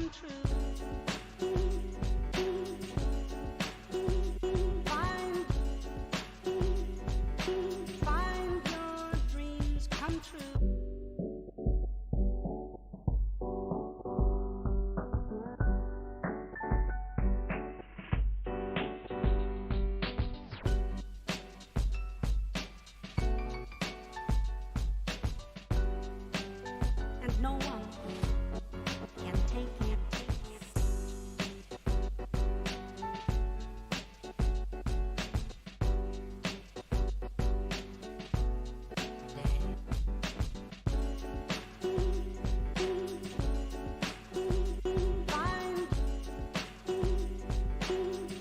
come true. Find your dreams come true. And no one can take it.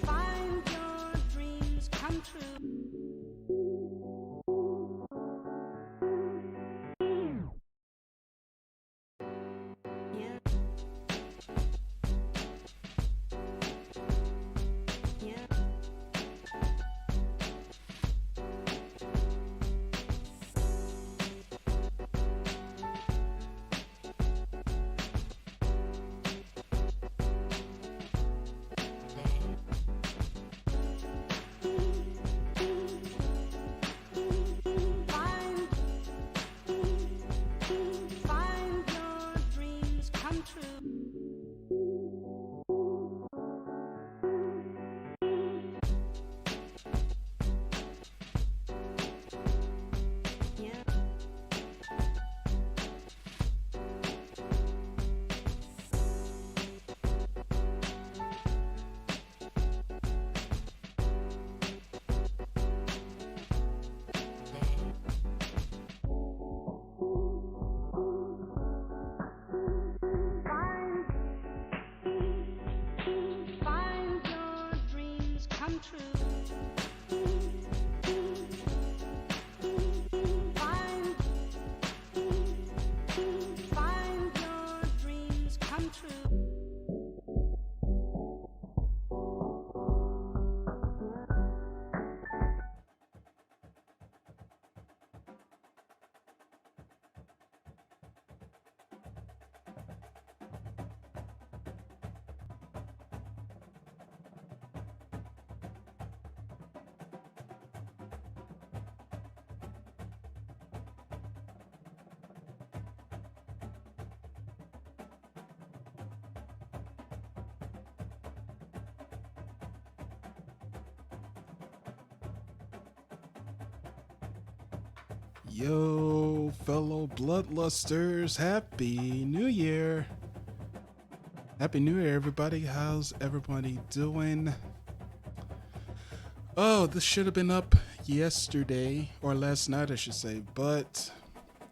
Find your dreams come true. Yeah. Yeah. Find your dreams come true. Yeah. Find your dreams come true. Find your dreams come true. Yo, fellow bloodlusters, Happy New Year! Happy New Year, everybody. How's everybody doing? Oh, this should have been up yesterday, or last night, I should say, but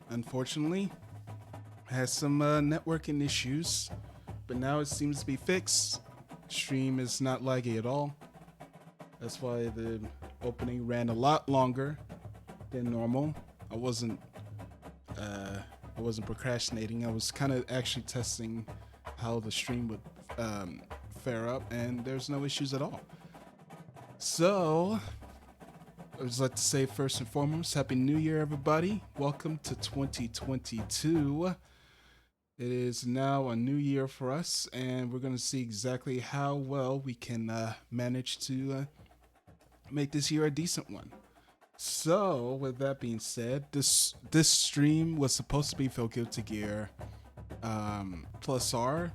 unfortunately, has some networking issues, but now it seems to be fixed. Stream is not laggy at all. That's why the opening ran a lot longer than normal. I wasn't procrastinating. I was kind of actually testing how the stream would fare up, and there's no issues at all. So, I would like to say first and foremost, Happy New Year, everybody. Welcome to 2022. It is now a new year for us, and we're going to see exactly how well we can manage to make this year a decent one. So, with that being said, this stream was supposed to be Feel Guilty Gear plus R,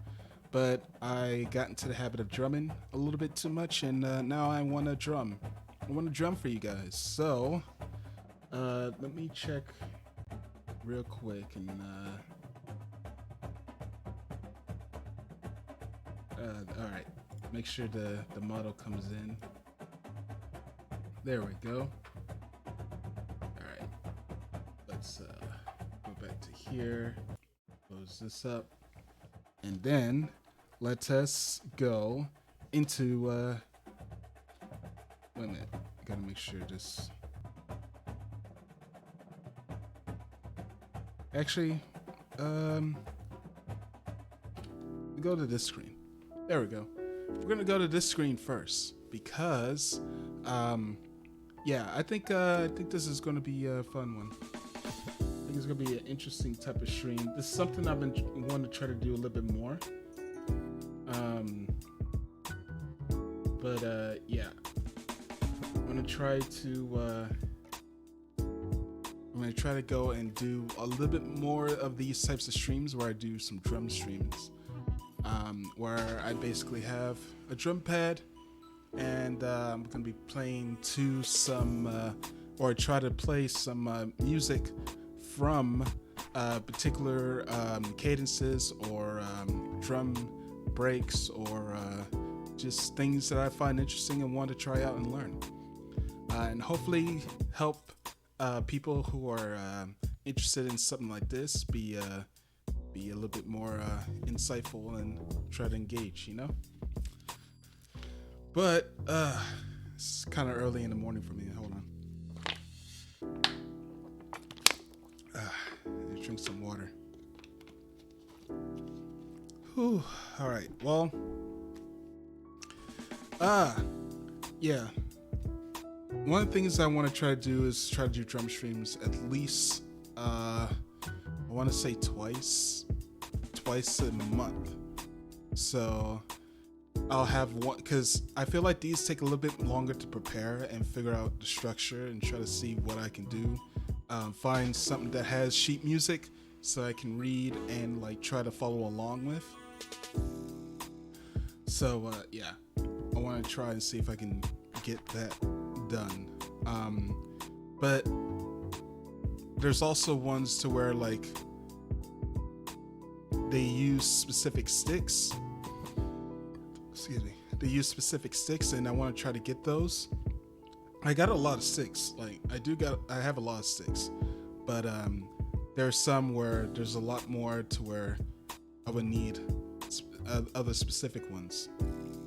but I got into the habit of drumming a little bit too much, and now I want to drum. I want to drum for you guys. So, let me check real quick and all right, make sure the model comes in. There we go. Let's go back to here, close this up, and then let us go into, wait a minute, gotta make sure this, actually, go to this screen. There we go. We're gonna go to this screen first because, yeah, I think this is gonna be a fun one. I think it's gonna be an interesting type of stream. This is something I've been wanting to try to do a little bit more. Um, but yeah, I'm gonna try to go and do a little bit more of these types of streams where I do some drum streams, where I basically have a drum pad and I'm gonna be playing to some or try to play some music from particular cadences or drum breaks or just things that I find interesting and want to try out and learn, and hopefully help people who are interested in something like this be a little bit more insightful and try to engage, you know. But it's kind of early in the morning for me. Hold on. Drink some water. Whew. All right. Well. Yeah. One of the things I want to try to do is try to do drum streams at least. I want to say twice a month. So I'll have one because I feel like these take a little bit longer to prepare and figure out the structure and try to see what I can do. Find something that has sheet music so I can read and like try to follow along with. So yeah, I want to try and see if I can get that done. But there's also ones to where like they use specific sticks. Excuse me. They use specific sticks, and I want to try to get those. I got a lot of sticks. Like I have a lot of sticks, but there are some where there's a lot more to where I would need other specific ones,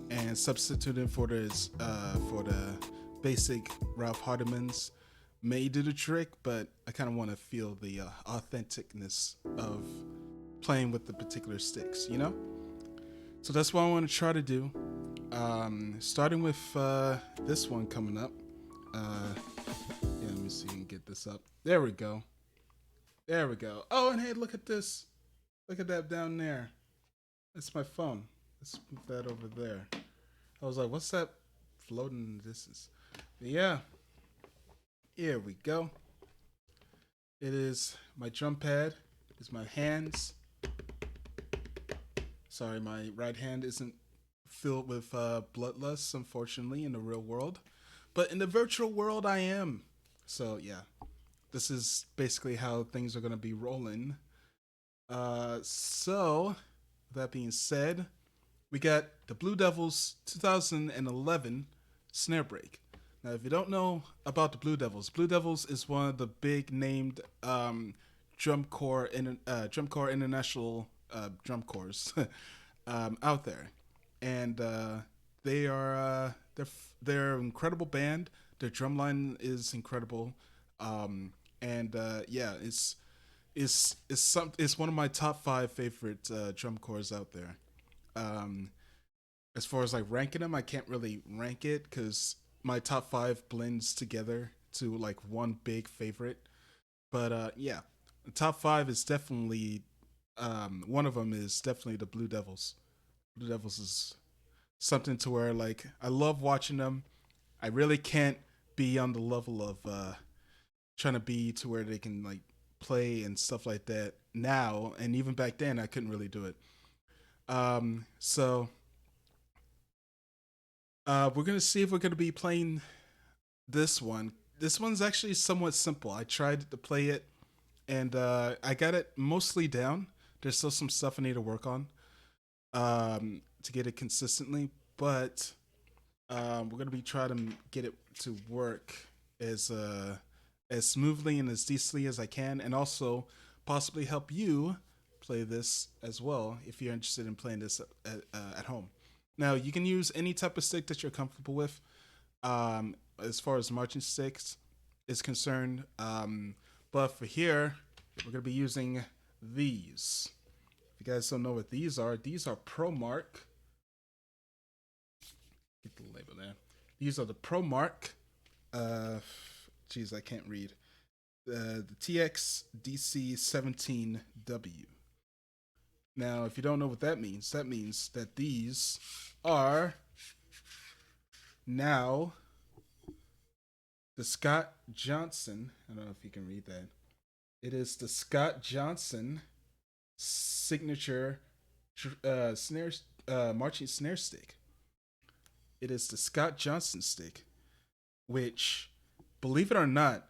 and substituting for the basic Ralph Hardimans may do the trick, but I kind of want to feel the authenticness of playing with the particular sticks, you know? So that's what I want to try to do. Starting with this one coming up. Yeah, let me see if I can get this up. There we go. There we go. Oh, and hey, look at this. Look at that down there. That's my phone. Let's move that over there. I was like, what's that floating in the distance? But yeah. Here we go. It is my drum pad. It's my hands. Sorry, my right hand isn't filled with bloodlust, unfortunately, in the real world. But in the virtual world, I am. So, yeah. This is basically how things are going to be rolling. So, that being said, we got the Blue Devils 2011 Snare Break. Now, if you don't know about the Blue Devils is one of the big named drum corps international drum corps out there, and they're an incredible band. Their drum line is incredible, and yeah, it's one of my top 5 favorite drum corps out there. Um, as far as like ranking them, I can't really rank it because my top 5 blends together to like one big favorite. But yeah, the top 5 is definitely one of them is definitely the Blue Devils. Blue Devils is something to where like I love watching them. I really can't be on the level of trying to be to where they can like play and stuff like that now, and even back then I couldn't really do it. So we're gonna see if we're gonna be playing this one. This one's actually somewhat simple. I tried to play it, and I got it mostly down. There's still some stuff I need to work on to get it consistently, but we're gonna be trying to get it to work as smoothly and as decently as I can, and also possibly help you play this as well if you're interested in playing this at home. Now you can use any type of stick that you're comfortable with. As far as marching sticks is concerned, but for here we're gonna be using these. If you guys don't know what these are Pro Mark. Get the label there. These are the Pro Mark. Geez, I can't read. The TX DC 17W. Now, if you don't know what that means that these are now the Scott Johnson. I don't know if you can read that. It is the Scott Johnson signature snare marching snare stick. It is the Scott Johnson stick, which, believe it or not,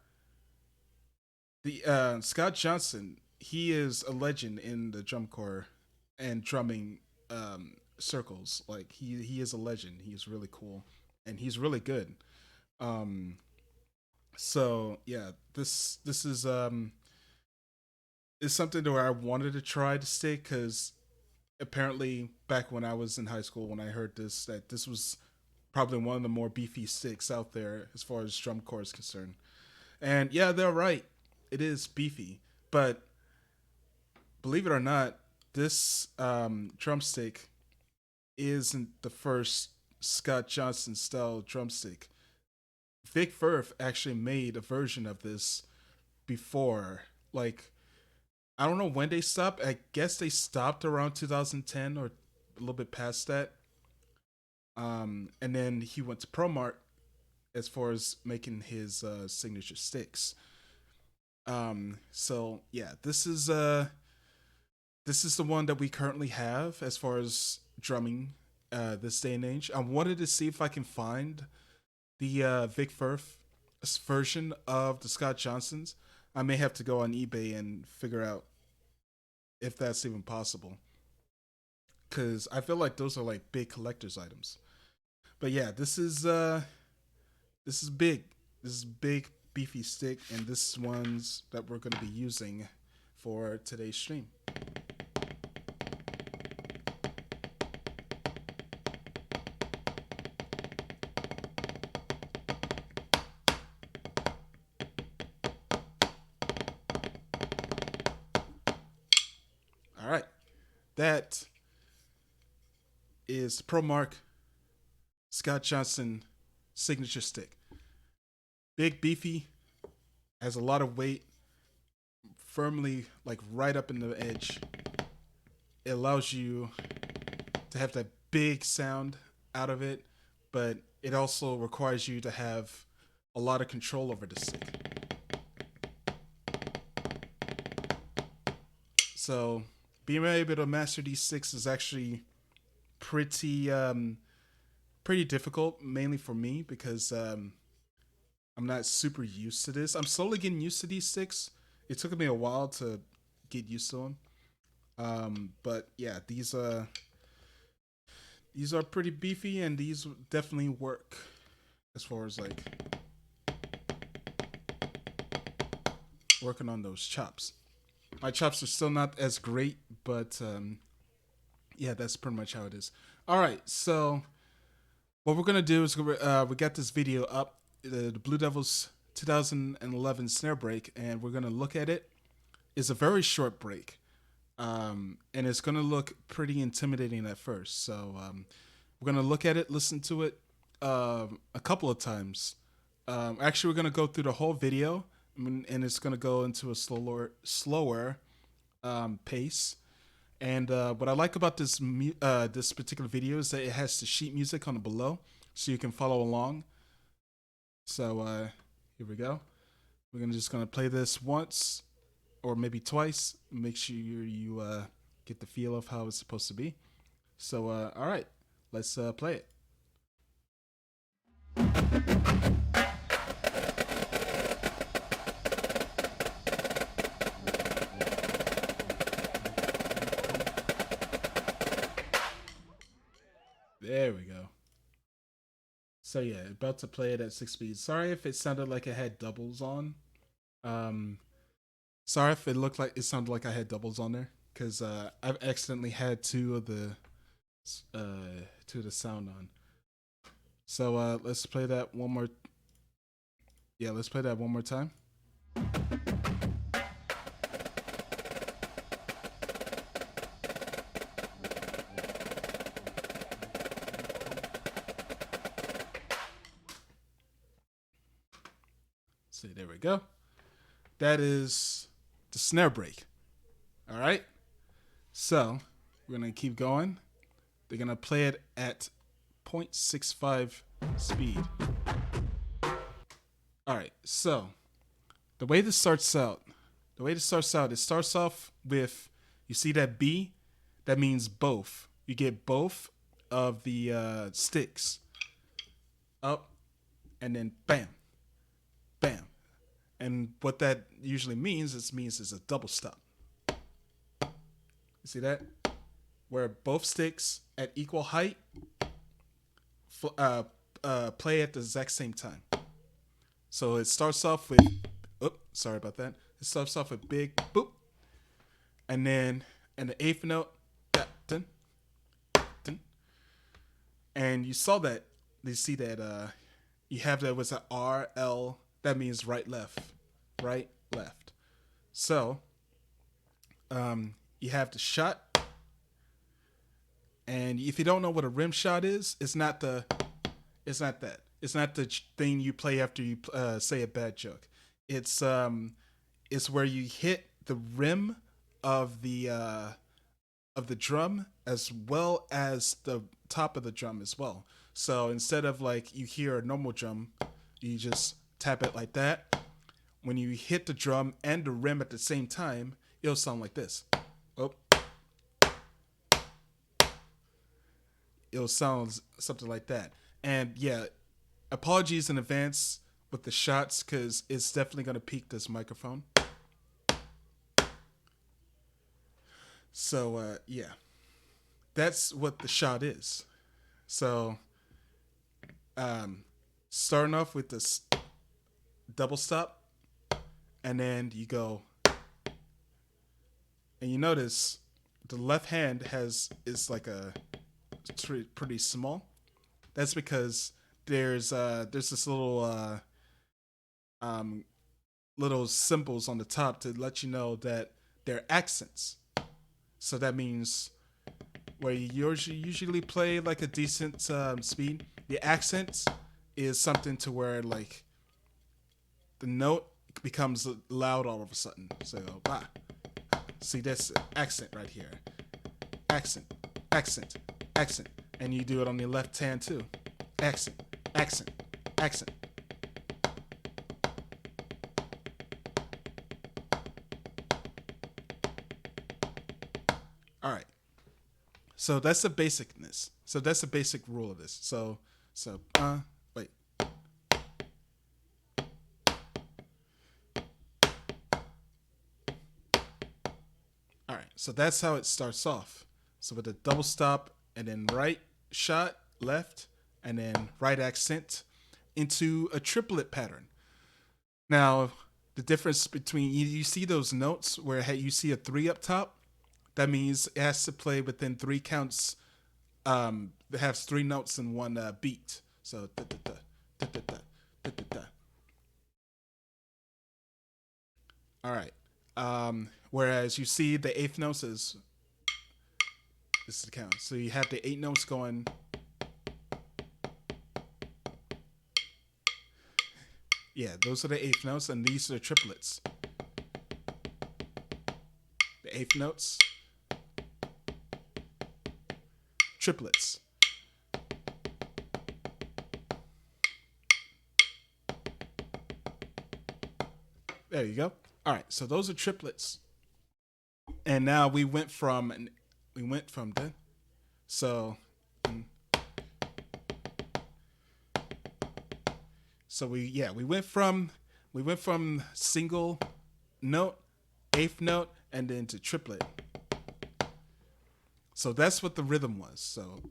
the Scott Johnson, he is a legend in the drum corps and drumming circles. Like he is a legend. He's really cool and he's really good. Um, so yeah, this is something where I wanted to try to stick because apparently back when I was in high school when I heard this that this was probably one of the more beefy sticks out there as far as drum corps is concerned. And yeah, they're right. It is beefy, but believe it or not, this drumstick isn't the first Scott Johnson style drumstick. Vic Firth actually made a version of this before. Like, I don't know when they stopped. I guess they stopped around 2010 or a little bit past that. And then he went to ProMart as far as making his signature sticks. So yeah, this is the one that we currently have as far as drumming this day and age. I wanted to see if I can find the Vic Firth version of the Scott Johnsons. I may have to go on eBay and figure out if that's even possible. Cause I feel like those are like big collector's items. But yeah, this is big. This is big beefy stick, and this is ones that we're gonna be using for today's stream. All right, that is ProMark Scott Johnson signature stick. Big beefy, has a lot of weight, firmly like right up in the edge. It allows you to have that big sound out of it, but it also requires you to have a lot of control over the stick. So being able to master these sticks is actually pretty pretty difficult, mainly for me because I'm not super used to this. I'm slowly getting used to these sticks. It took me a while to get used to them. But yeah, these are pretty beefy, and these definitely work as far as like working on those chops. My chops are still not as great, but yeah, that's pretty much how it is. All right, so what we're gonna do is we got this video up, the Blue Devils 2011 snare break, and we're gonna look at it. It's a very short break, and it's gonna look pretty intimidating at first. So we're gonna look at it, listen to it a couple of times. Actually, we're gonna go through the whole video, and it's gonna go into a slower pace. And what I like about this particular video is that it has the sheet music on the below, so you can follow along. So here we go. We're just gonna play this once or maybe twice. Make sure you get the feel of how it's supposed to be. So all right, let's play it. There we go. So yeah, about to play it at 6 speed. Sorry if it sounded like it had doubles on. Um, sorry if it looked like it sounded like I had doubles on there, because I've accidentally had two of the sound on. So let's play that one more. Yeah, let's play that one more time. See, there we go. That is the snare break. All right. So We're gonna keep going. They're gonna play it at 0.65 speed. All right, so the way this starts out, it starts off with, you see that B, that means both. You get both of the sticks up, and then bam, bam, and what that usually means is a double stop. You see that? Where both sticks at equal height play at the exact same time. So it starts off with, oops, sorry about that. It starts off with big boop, and then in the eighth note, dun, dun, and you saw that. You see that you have that was an R L. That means right left, right left. So you have the shot, and if you don't know what a rim shot is, it's not that. It's not the thing you play after you say a bad joke. It's where you hit the rim of the drum as well as the top of the drum as well. So instead of like you hear a normal drum, you just tap it like that. When you hit the drum and the rim at the same time, it'll sound like this. Oh, it'll sound something like that. And yeah, apologies in advance with the shots because it's definitely going to peak this microphone. So yeah, that's what the shot is. So starting off with this double stop, and then you go, and you notice the left hand is like a pretty small. That's because there's this little symbols on the top to let you know that they're accents. So that means where you usually play like a decent speed, the accent is something to where like the note becomes loud all of a sudden. So bah. See this accent right here. Accent, accent, accent. And you do it on your left hand too. Accent, accent, accent. All right. So that's the basicness. So that's the basic rule of this. So wait. All right. So that's how it starts off. So with a double stop and then right shot, left, and then right accent into a triplet pattern. Now, the difference between you see those notes where you see a 3 up top, that means it has to play within 3 counts. It has 3 notes in one beat. So da da da da da da da da da. All right. Whereas you see the eighth notes is this is the count. So you have the 8 notes going. Yeah, those are the eighth notes, and these are the triplets. The eighth notes, triplets. There you go. All right, so those are triplets, and now we went from that. So, so we went from single note, eighth note, and then to triplet. So that's what the rhythm was. So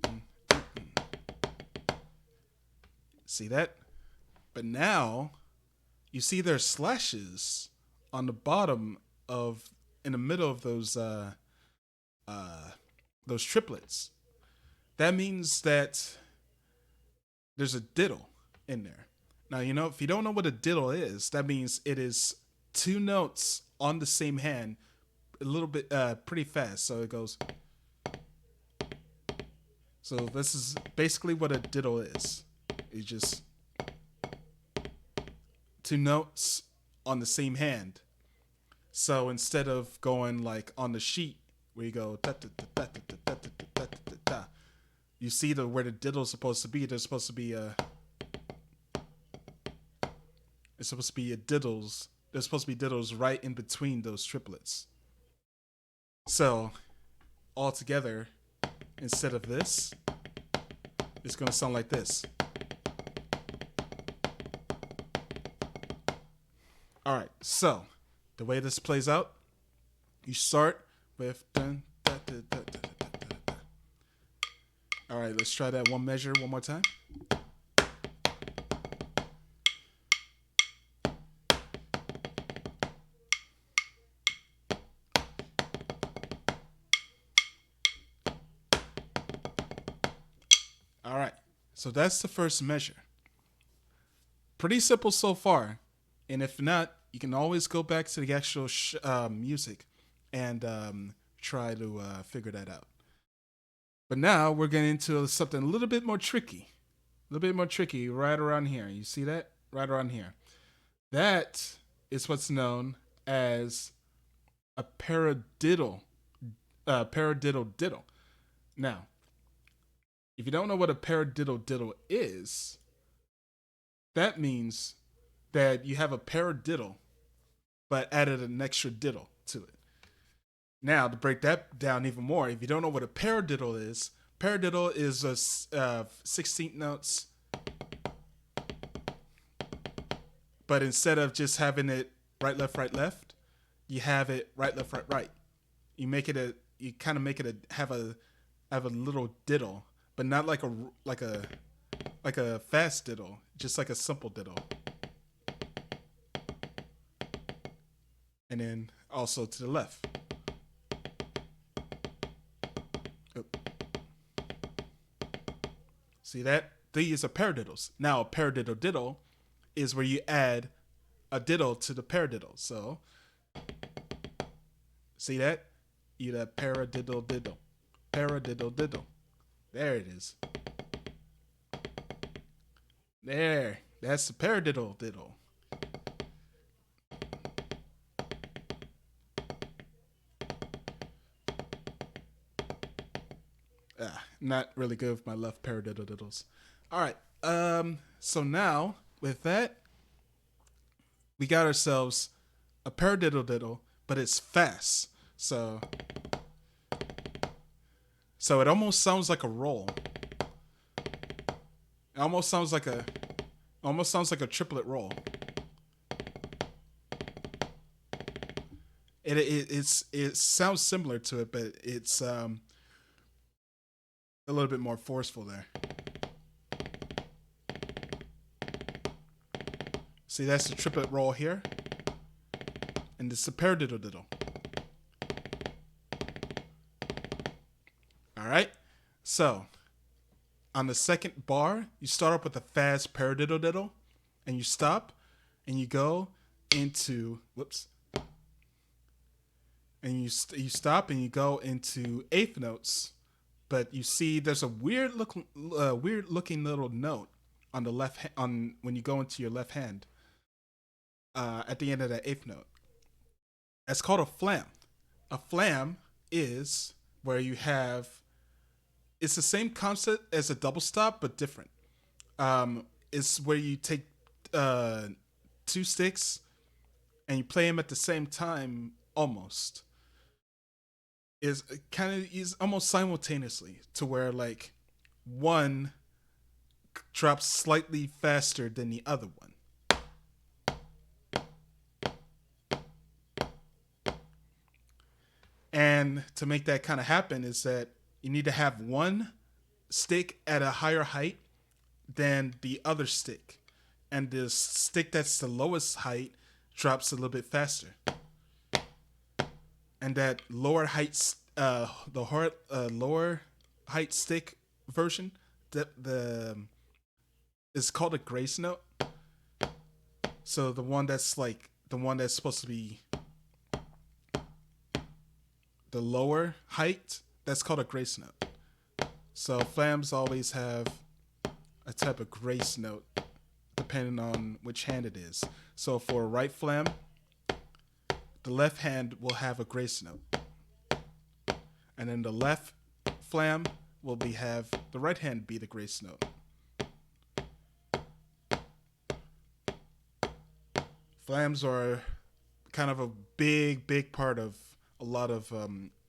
see that? But now you see there's slashes on the bottom of in the middle of those triplets. That means that there's a diddle in there. Now, if you don't know what a diddle is, that means it is 2 notes on the same hand, a little bit pretty fast. So it goes. So this is basically what a diddle is. It's just 2 notes on the same hand. So instead of going like on the sheet where you go da da da da da da da da da da da. You see where the diddle's supposed to be. There's supposed to be a. It's supposed to be a diddles. There's supposed to be diddles right in between those triplets. So, all together, instead of this, it's gonna sound like this. All right. So, the way this plays out, you start with dun, da, da, da, da, da, da, da. All right, let's try that one measure one more time. All right, so that's the first measure. Pretty simple so far, and if not, you can always go back to the actual music and try to figure that out. But now we're getting into something a little bit more tricky. A little bit more tricky right around here. You see that? Right around here. That is what's known as a paradiddle. Paradiddle diddle. Now, if you don't know what a paradiddle diddle is, that means that you have a paradiddle, but added an extra diddle to it. Now, to break that down even more, if you don't know what a paradiddle is a 16th notes, but instead of just having it right, left, you have it right, left, right. You make it you kind of make it have a little diddle, but not like a fast diddle, just like a simple diddle. And then also to the left. See that? These are paradiddles. Now, a paradiddle diddle is where you add a diddle to the paradiddle. So, see that? You have paradiddle diddle. Paradiddle diddle. There it is. There. That's the paradiddle diddle. Not really good with my left paradiddle diddles. All right. So now with that, we got ourselves a paradiddle diddle, but it's fast. So it almost sounds like a roll. It almost sounds like a triplet roll. It sounds similar to it, but it's a little bit more forceful there. See, that's the triplet roll here, and this is a paradiddle diddle. All right. So on the second bar, you start up with a fast paradiddle diddle, and you stop, and you go into and you stop and you go into eighth notes, but you see there's a weird looking little note on the on when you go into your left hand at the end of that eighth note. That's called a flam. A flam is where you have it's the same concept as a double stop but different. It's where you take two sticks and you play them at the same time almost. Is almost simultaneously to where like one drops slightly faster than the other one. And to make that kind of happen is that you need to have one stick at a higher height than the other stick. And the stick that's the lowest height drops a little bit faster. And that lower height, lower height stick version, is called a grace note. So the one that's supposed to be the lower height, that's called a grace note. So flams always have a type of grace note depending on which hand it is. So for a right flam, the left hand will have a grace note. and then the left flam will be have the right hand be the grace note. Flams are kind of a big part of a lot of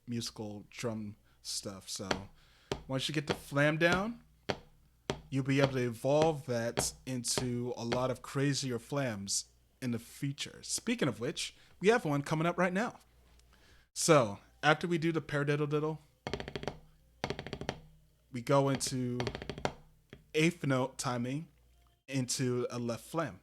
musical drum stuff. So once you get the flam down, you'll be able to evolve that into a lot of crazier flams in the future. Speaking of which, we have one coming up right now. So after we do the paradiddle diddle, we go into eighth note timing into a left flam.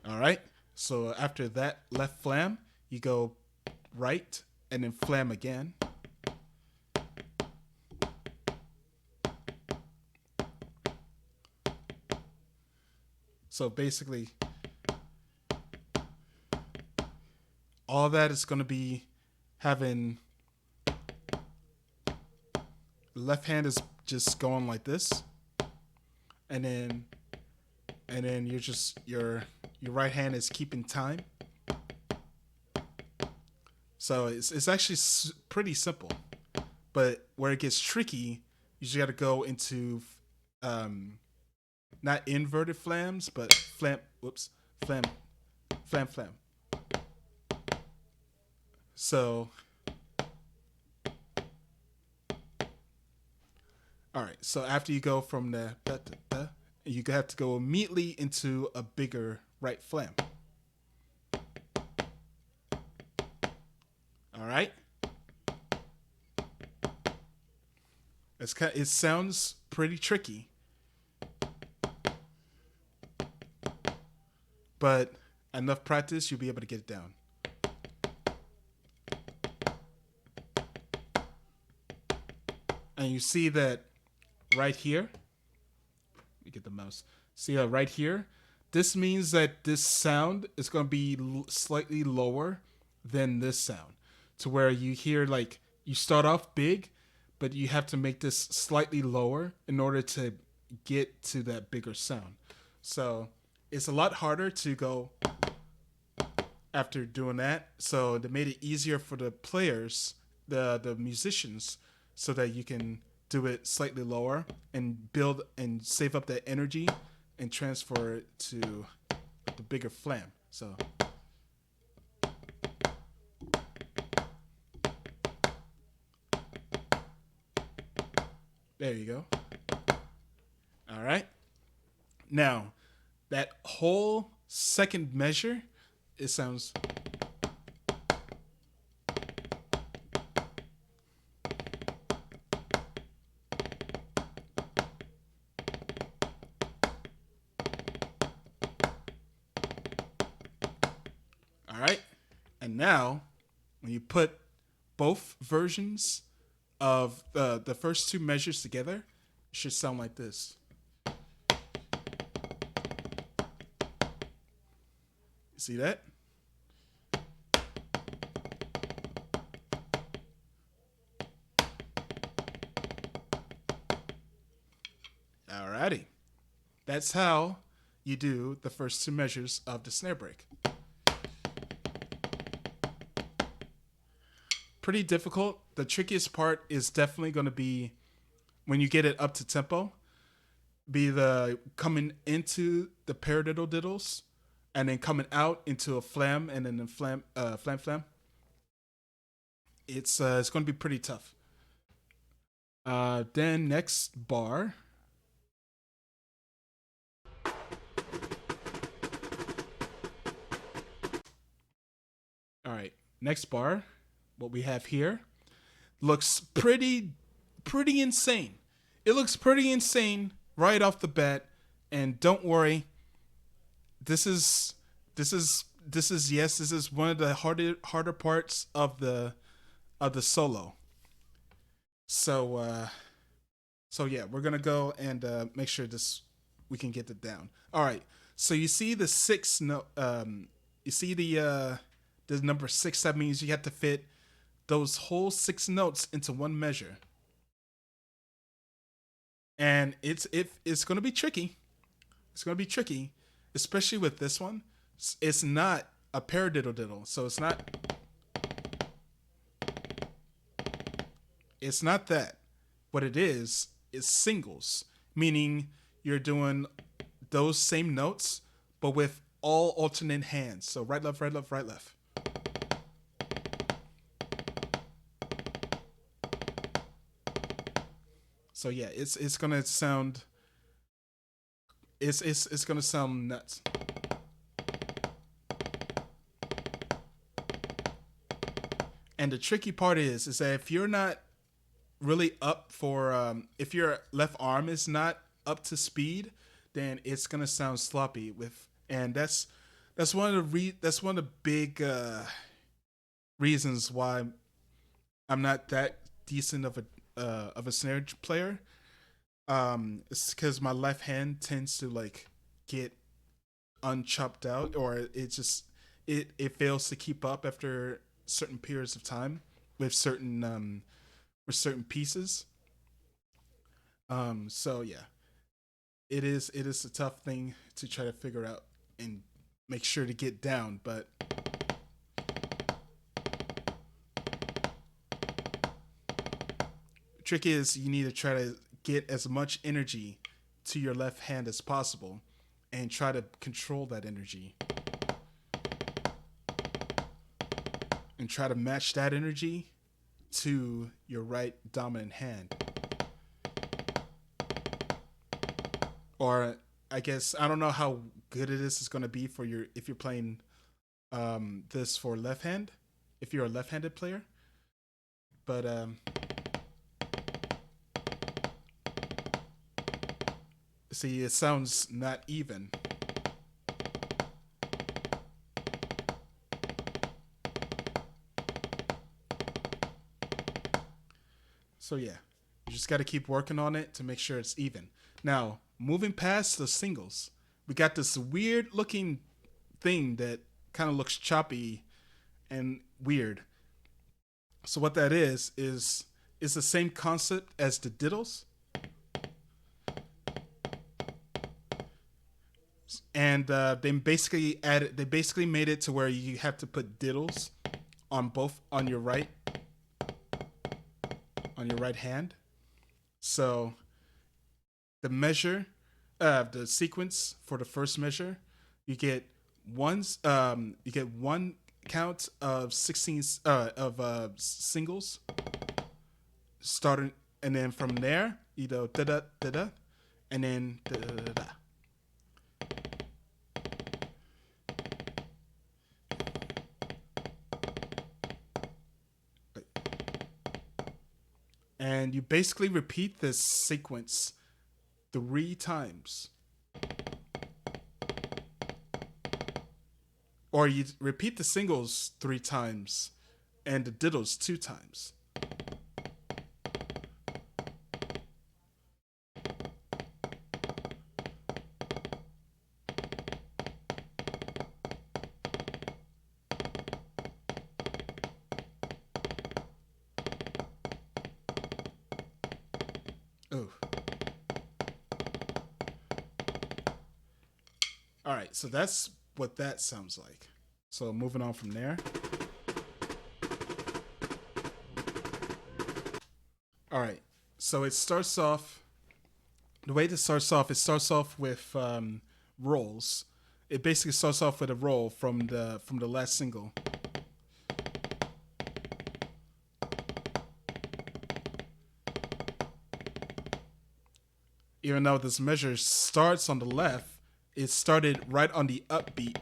All right. So after that left flam, you go right and then flam again. So basically, all that is going to be having left hand is just going like this, and then you're just your right hand is keeping time. So it's actually pretty simple, but where it gets tricky, you just got to go into not inverted flams, but flam. Whoops, flam. So, all right. So after you go from the you have to go immediately into a bigger right flam. All right. It sounds pretty tricky, but enough practice, you'll be able to get it down. And you see that right here. Let me get the mouse. See how right here? This means that this sound is going to be slightly lower than this sound. To where you hear like you start off big, but you have to make this slightly lower in order to get to that bigger sound. So it's a lot harder to go after doing that. So they made it easier for the players, the musicians, so that you can do it slightly lower and build and save up that energy and transfer it to the bigger flam. So there you go. All right. Now, that whole second measure, it sounds. All right. And now, when you put both versions of the first two measures together, it should sound like this. See that? Alrighty. That's how you do the first two measures of the snare break. Pretty difficult. The trickiest part is definitely going to be when you get it up to tempo, be the coming into the paradiddle diddles and then coming out into a flam and then a flam. It's going to be pretty tough. Then next bar. All right, next bar. What we have here looks pretty insane. It looks pretty insane right off the bat, and don't worry. This is one of the harder parts of the solo. So yeah, we're gonna go and make sure we can get it down. All right. So you see the six note. You see the number 6. That means you have to fit those whole 6 notes into one measure, and it's going to be tricky. It's going to be tricky, especially with this one. It's not a paradiddle diddle, so it's not that. What it is singles, meaning you're doing those same notes, but with all alternate hands. So right, left, right, left, right, left. So yeah, it's gonna sound it's gonna sound nuts. And the tricky part is that if you're not really up for if your left arm is not up to speed, then it's gonna sound sloppy with, and that's one of the big reasons why I'm not that decent of a snare player. It's because my left hand tends to like get unchopped out, or it just it fails to keep up after certain periods of time with certain pieces. So yeah, it is a tough thing to try to figure out and make sure to get down. But the trick is you need to try to get as much energy to your left hand as possible and try to control that energy and try to match that energy to your right dominant hand. Or I guess I don't know how good it is going to be for your if you're playing this for left hand, if you're a left-handed player. But see, it sounds not even. So yeah, you just got to keep working on it to make sure it's even. Now, moving past the singles, we got this weird looking thing that kind of looks choppy and weird. So what that is the same concept as the diddles, and they basically made it to where you have to put diddles on both on your right hand. So the measure, the sequence for the first measure, you get you get one count of 16 of singles starting, and then from there you know da da da da, and then da da da da. And you basically repeat this sequence 3 times, or you repeat the singles 3 times and the diddles 2 times. Oh, all right. So that's what that sounds like. So moving on from there. All right. So it starts off. The way this starts off, it starts off with rolls. It basically starts off with a roll from the last single. Even though this measure starts on the left, it started right on the upbeat.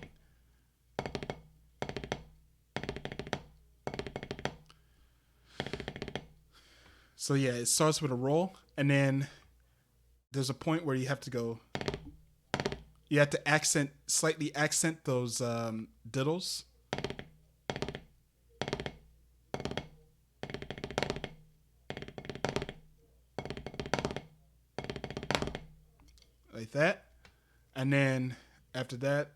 So yeah, it starts with a roll, and then there's a point where you have to go. You have to slightly accent those diddles, like that, and then after that,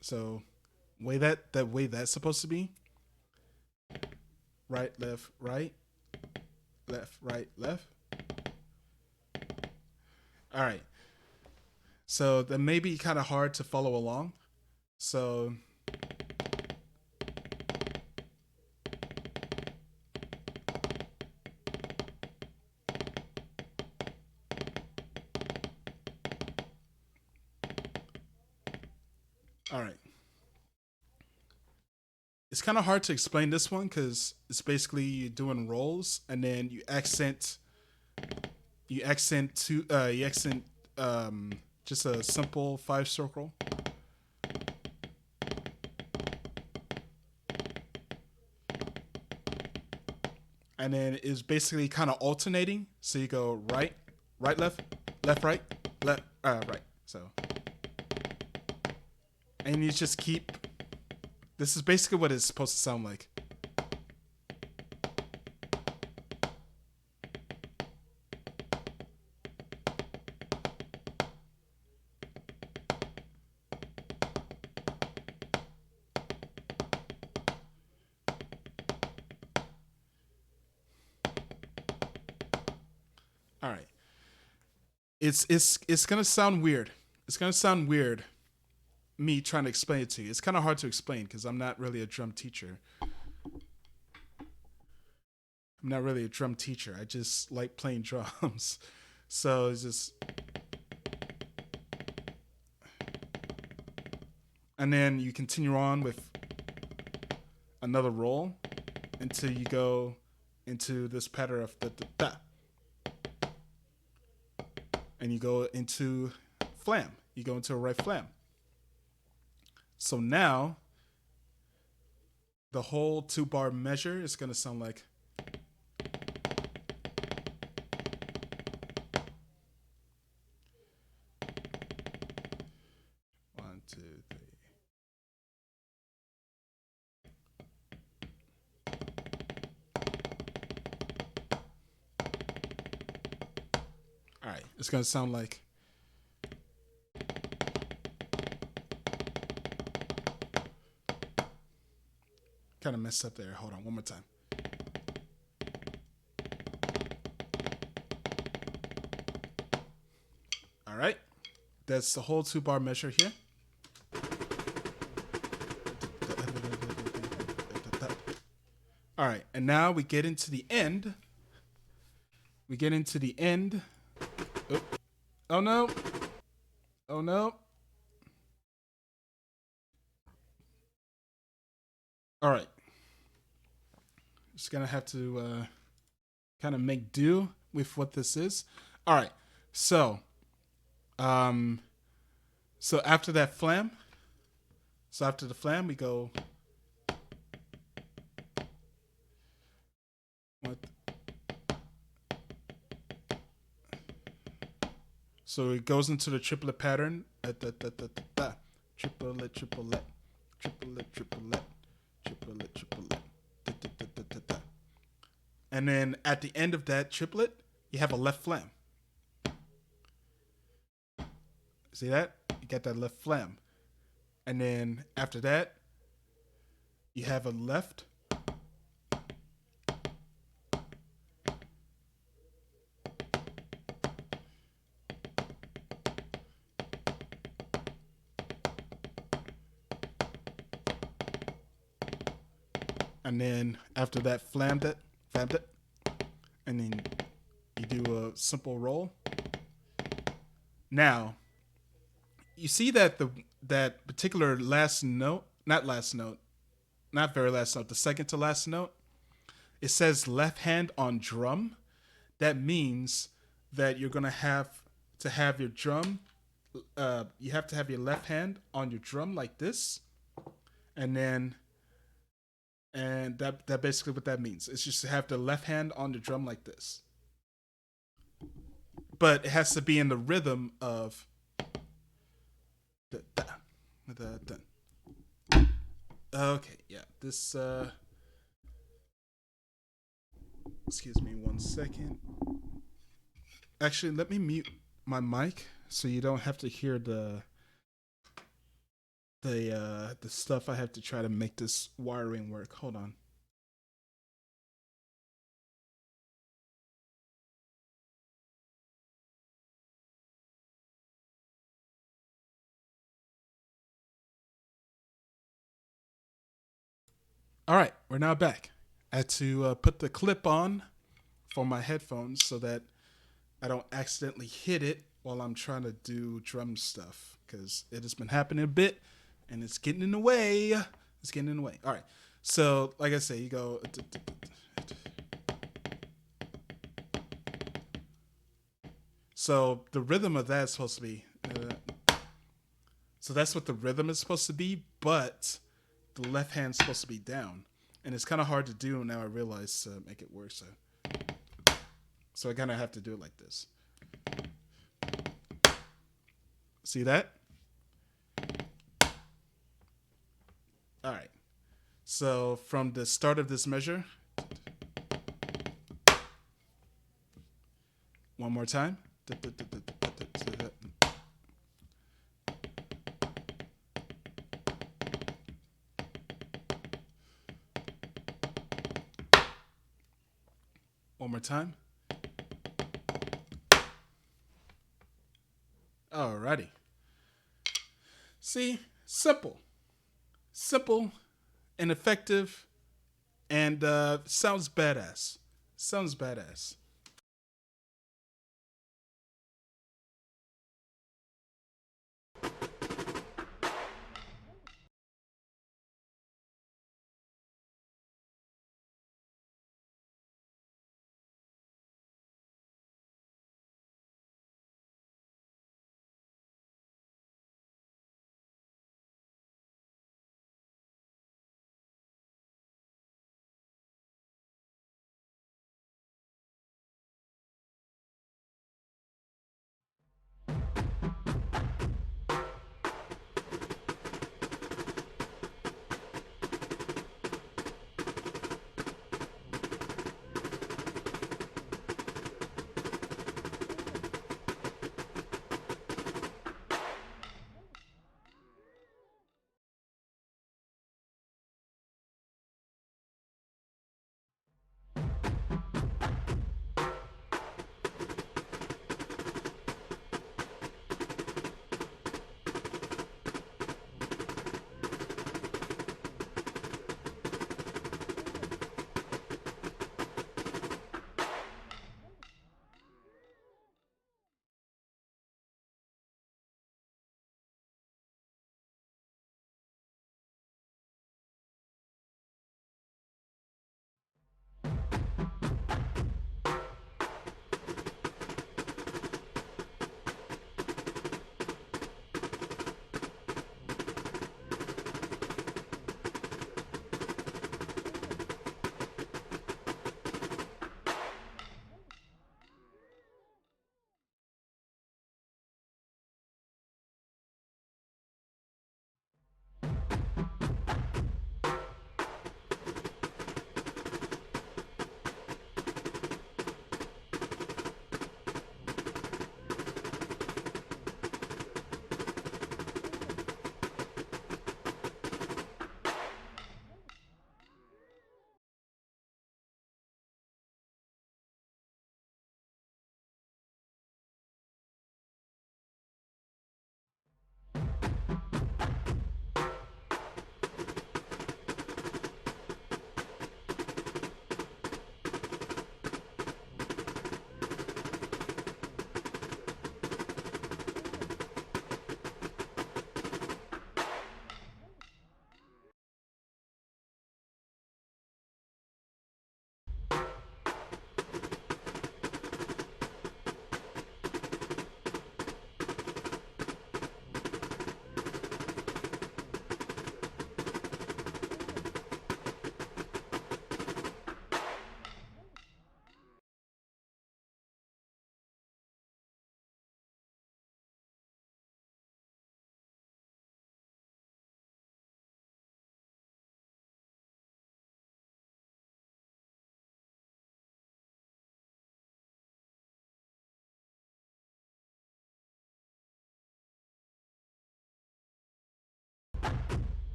so way that's supposed to be. right, left, right, left, right, left. All right. So that may be kind of hard to follow along. So all right. It's kind of hard to explain this one because it's basically you're doing rolls and then you accent just a simple 5 circle, and then it's basically kind of alternating. So you go right, right, left, left, right, left, right. So and you just keep. This is basically what it's supposed to sound like. All right. It's gonna sound weird. It's gonna sound weird. Me trying to explain it to you. It's kind of hard to explain because I'm not really a drum teacher. I'm not really a drum teacher. I just like playing drums. So it's just, and then you continue on with another roll until you go into this pattern of da da da, and you go into flam. You go into a right flam. So now the whole 2 bar measure is gonna sound like. One, two, three. All right, it's gonna sound like. Kind of messed up there. Hold on, one more time. All right, that's the whole 2 bar measure here. All right, and now we get into the end. We get into the end. Oh, oh no. Oh no. All right. Just gonna have to kind of make do with what this is. All right. So, um, so after that flam, so after the flam, we go. What? So it goes into the triplet pattern. Triplet, triplet, triplet, triplet, triplet, triplet. And then at the end of that triplet, you have a left flam. See that? You got that left flam. And then after that, you have a left. And then after that, flammed it, and then you do a simple roll. Now, you see that that particular last note, not very last note, the second to last note, it says left hand on drum. That means that you're gonna have to have your drum. You have to have your left hand on your drum like this, and then and that basically what that means. It's just to have the left hand on the drum like this, but it has to be in the rhythm of da, da, da, da. Okay, yeah. This excuse me 1 second. Actually, let me mute my mic so you don't have to hear the stuff I have to try to make this wiring work. Hold on. All right, we're now back. I had to put the clip on for my headphones so that I don't accidentally hit it while I'm trying to do drum stuff because it has been happening a bit and it's getting in the way. It's getting in the way. All right. So, like I say, you go. So, the rhythm of that is supposed to be. So, that's what the rhythm is supposed to be, but the left hand's supposed to be down. And it's kind of hard to do now I realize to make it work. So I kind of have to do it like this. See that? All right. So from the start of this measure, one more time. One more time. Alrighty. See, simple, simple, and effective, and sounds badass. Sounds badass.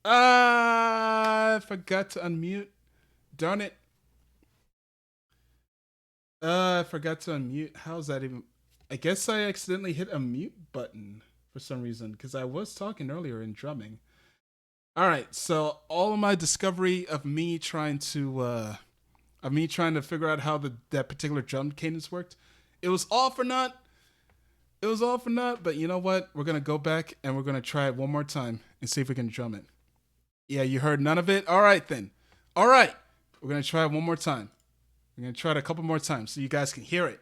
I forgot to unmute. Darn it. I forgot to unmute. How's that even? I guess I accidentally hit a mute button for some reason because I was talking earlier in drumming. All right, so all of my discovery of me trying to figure out how that particular drum cadence worked, it was all for naught. It was all for naught. But you know what? We're gonna go back and we're gonna try it one more time and see if we can drum it. Yeah, you heard none of it. All right then. All right, we're gonna try it one more time. We're gonna try it a couple more times so you guys can hear it.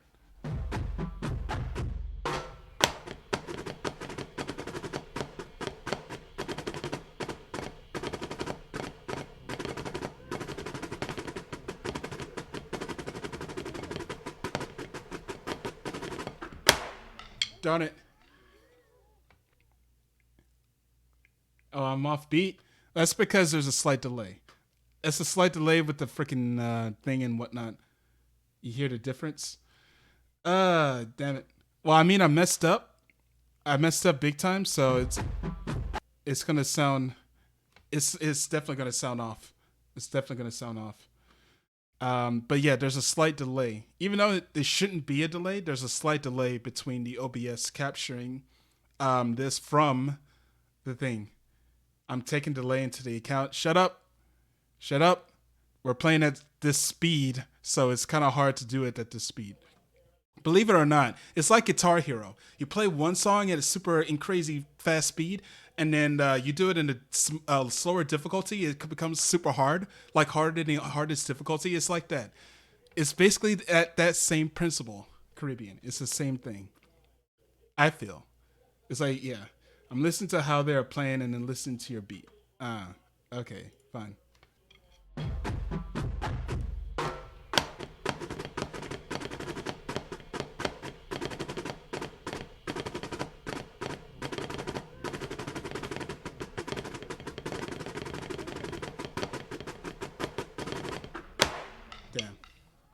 Darn it. Oh, I'm off beat. That's because there's a slight delay. It's a slight delay with the freaking thing and whatnot. You hear the difference? Damn it. Well, I mean, I messed up. I messed up big time, so it's gonna sound. It's definitely gonna sound off. It's definitely gonna sound off. But yeah, there's a slight delay. Even though there shouldn't be a delay, there's a slight delay between the OBS capturing this from the thing. I'm taking delay into the account. Shut up. Shut up. We're playing at this speed, so it's kind of hard to do it at this speed. Believe it or not, it's like Guitar Hero. You play one song at a super in crazy fast speed, and then you do it in a slower difficulty. It becomes super hard, like harder than the hardest difficulty. It's like that. It's basically at that same principle. Caribbean. It's the same thing. I feel. It's like, yeah, I'm listening to how they're playing and then listening to your beat. Okay, fine. Damn.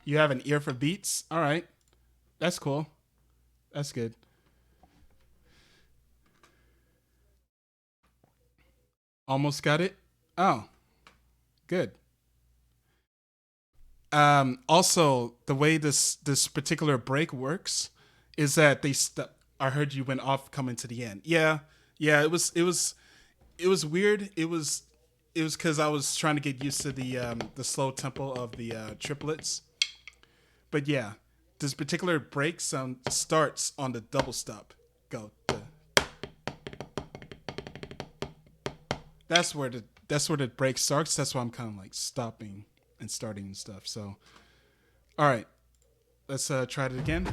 You have an ear for beats? All right. That's cool. That's good. Almost got it. Oh, good. Also, the way this particular break works is that I heard you went off coming to the end. Yeah, yeah. It was weird. It was because I was trying to get used to the slow tempo of the triplets. But yeah, this particular break sound starts on the double stop. Go. That's where the break starts. That's why I'm kind of like stopping and starting and stuff. So, all right, let's try it again.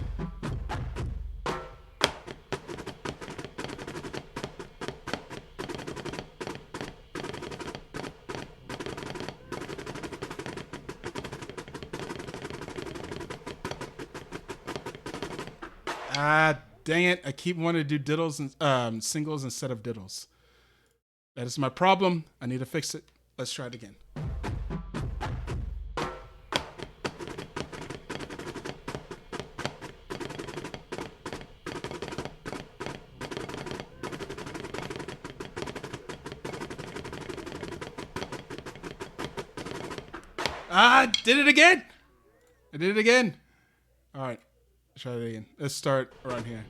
Ah, dang it! I keep wanting to do diddles and singles instead of diddles. That is my problem. I need to fix it. Let's try it again. Ah, did it again. I did it again. All right, let's try it again. Let's start around here.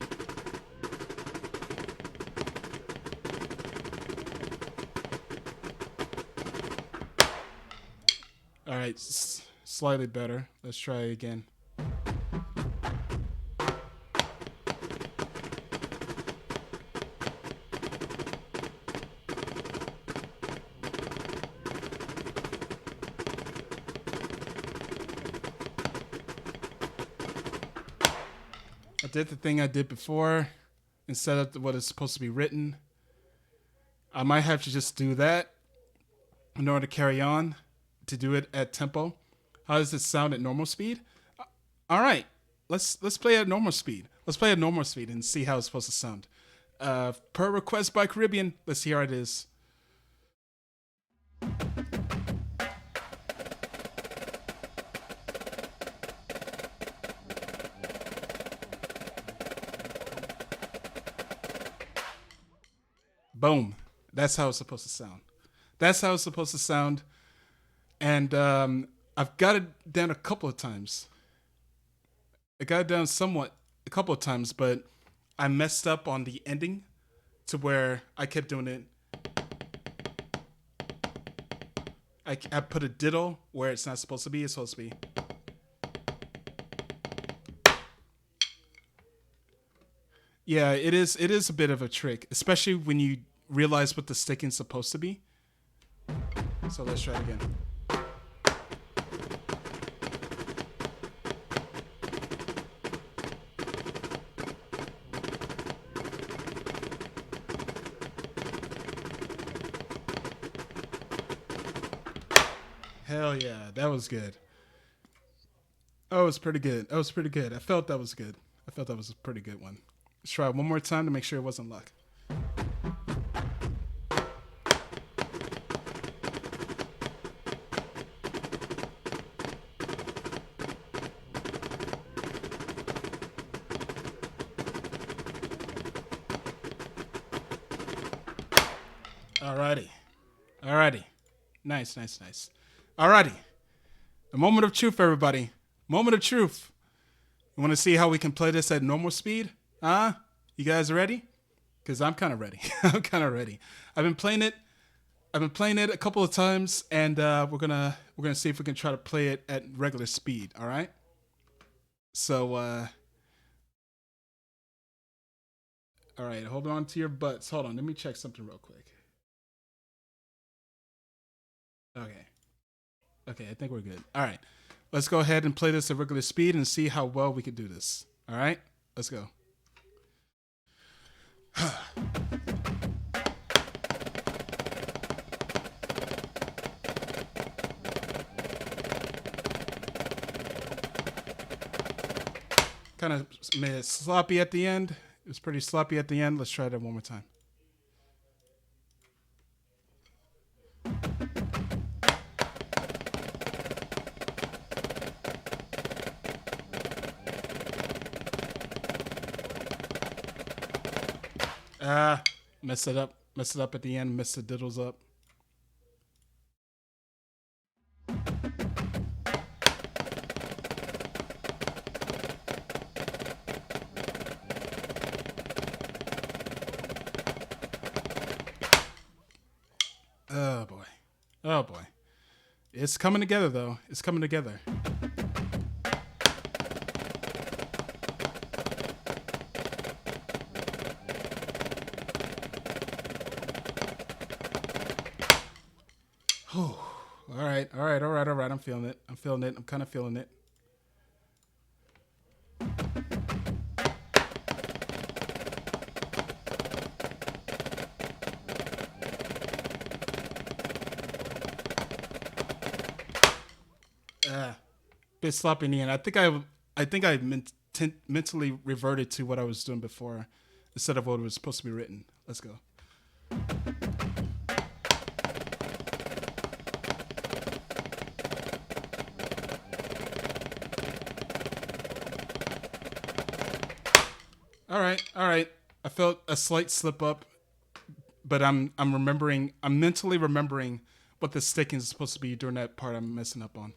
All right, slightly better. Let's try again. I did the thing I did before instead of what is supposed to be written. I might have to just do that in order to carry on to do it at tempo. How does it sound at normal speed? All right, let's play at normal speed. Let's play at normal speed and see how it's supposed to sound. Per request by Caribbean, let's see how it is. Boom. That's how it's supposed to sound. That's how it's supposed to sound. And I've got it down a couple of times. I got it down somewhat a couple of times, but I messed up on the ending to where I kept doing it. I put a diddle where it's not supposed to be. It's supposed to be. Yeah, it is. It is a bit of a trick, especially when you realize what the sticking's supposed to be. So let's try it again. Hell yeah, that was good. Oh, it was pretty good. That was pretty good. I felt that was good. I felt that was a pretty good one. Let's try it one more time to make sure it wasn't luck. Alrighty. Alrighty. Nice, nice, nice. Alrighty. A moment of truth, everybody. Moment of truth. You want to see how we can play this at normal speed? Huh? You guys ready? Because I'm kind of ready. I'm kind of ready. I've been playing it. I've been playing it a couple of times, and we're gonna see if we can try to play it at regular speed. All right. So, all right. Hold on to your butts. Hold on. Let me check something real quick. Okay. Okay. I think we're good. All right. Let's go ahead and play this at regular speed and see how well we can do this. All right. Let's go. Kind of made it sloppy at the end. It was pretty sloppy at the end. Let's try that one more time. Ah, messed it up. Messed it up at the end. Messed the diddles up. Oh boy. Oh boy. It's coming together though. It's coming together. All right, all right, all right, all right. I'm feeling it. I'm feeling it. I'm kind of feeling it. Bit sloppy in the end. I think I mentally reverted to what I was doing before instead of what was supposed to be written. Let's go. All right, all right. I felt a slight slip up, but I'm remembering. I'm mentally remembering what the sticking is supposed to be during that part I'm messing up on.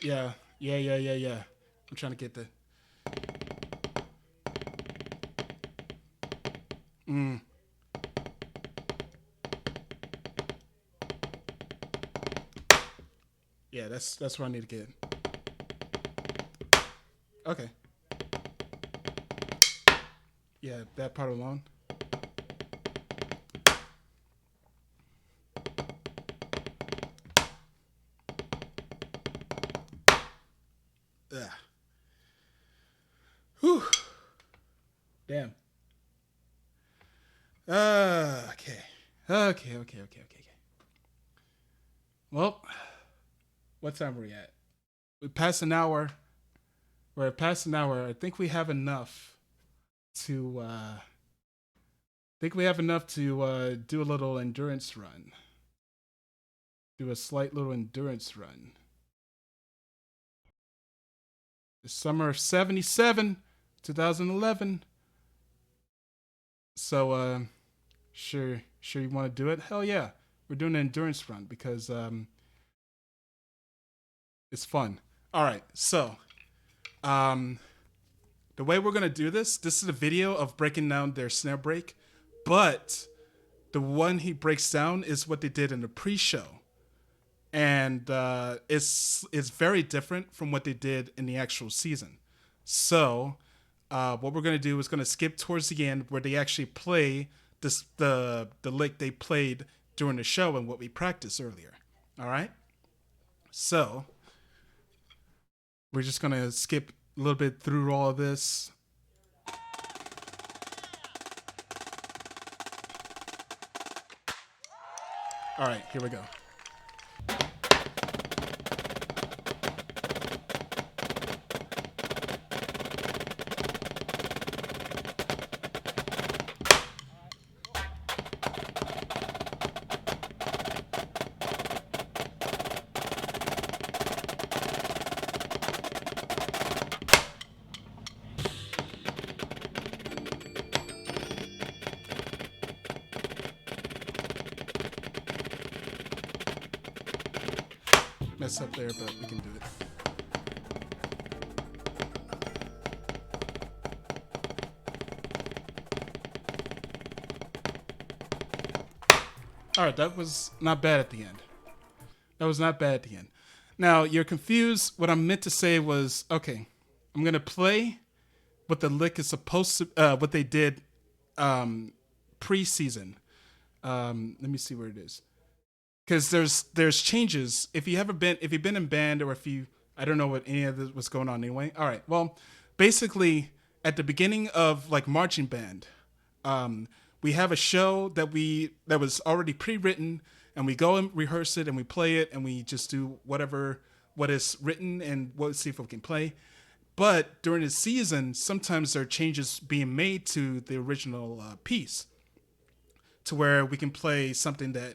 Yeah, yeah, yeah, yeah, yeah. I'm trying to get the. Yeah, that's what I need to get. Okay. Yeah, that part alone. Ugh. Whew. Damn. Okay. Okay, okay, okay, okay, okay. Well, what time are we at? We passed an hour. We're past an hour. I think we have enough to do a little endurance run. Do a slight little endurance run. the summer of '77, 2011. So, sure you want to do it? Hell yeah, we're doing an endurance run because it's fun. All right, so um, the way we're gonna do this is a video of breaking down their snare break, but the one he breaks down is what they did in the pre-show, and it's very different from what they did in the actual season. So, what we're gonna do is gonna skip towards the end where they actually play the lick they played during the show and what we practiced earlier. All right, so we're just gonna skip a little bit through all of this. All right, here we go. Mess up there, but we can do it. All right, that was not bad at the end. That was not bad at the end. Now, you're confused. What I meant to say was, okay, I'm going to play what the lick is supposed to, what they did preseason. Let me see where it is. Because there's changes. If you've been in band, or if you, I don't know what any of this was going on anyway. All right, well, basically at the beginning of like marching band, we have a show that was already pre-written, and we go and rehearse it, and we play it, and we just do what is written, and we'll see if we can play. But during the season, sometimes there are changes being made to the original piece, to where we can play something that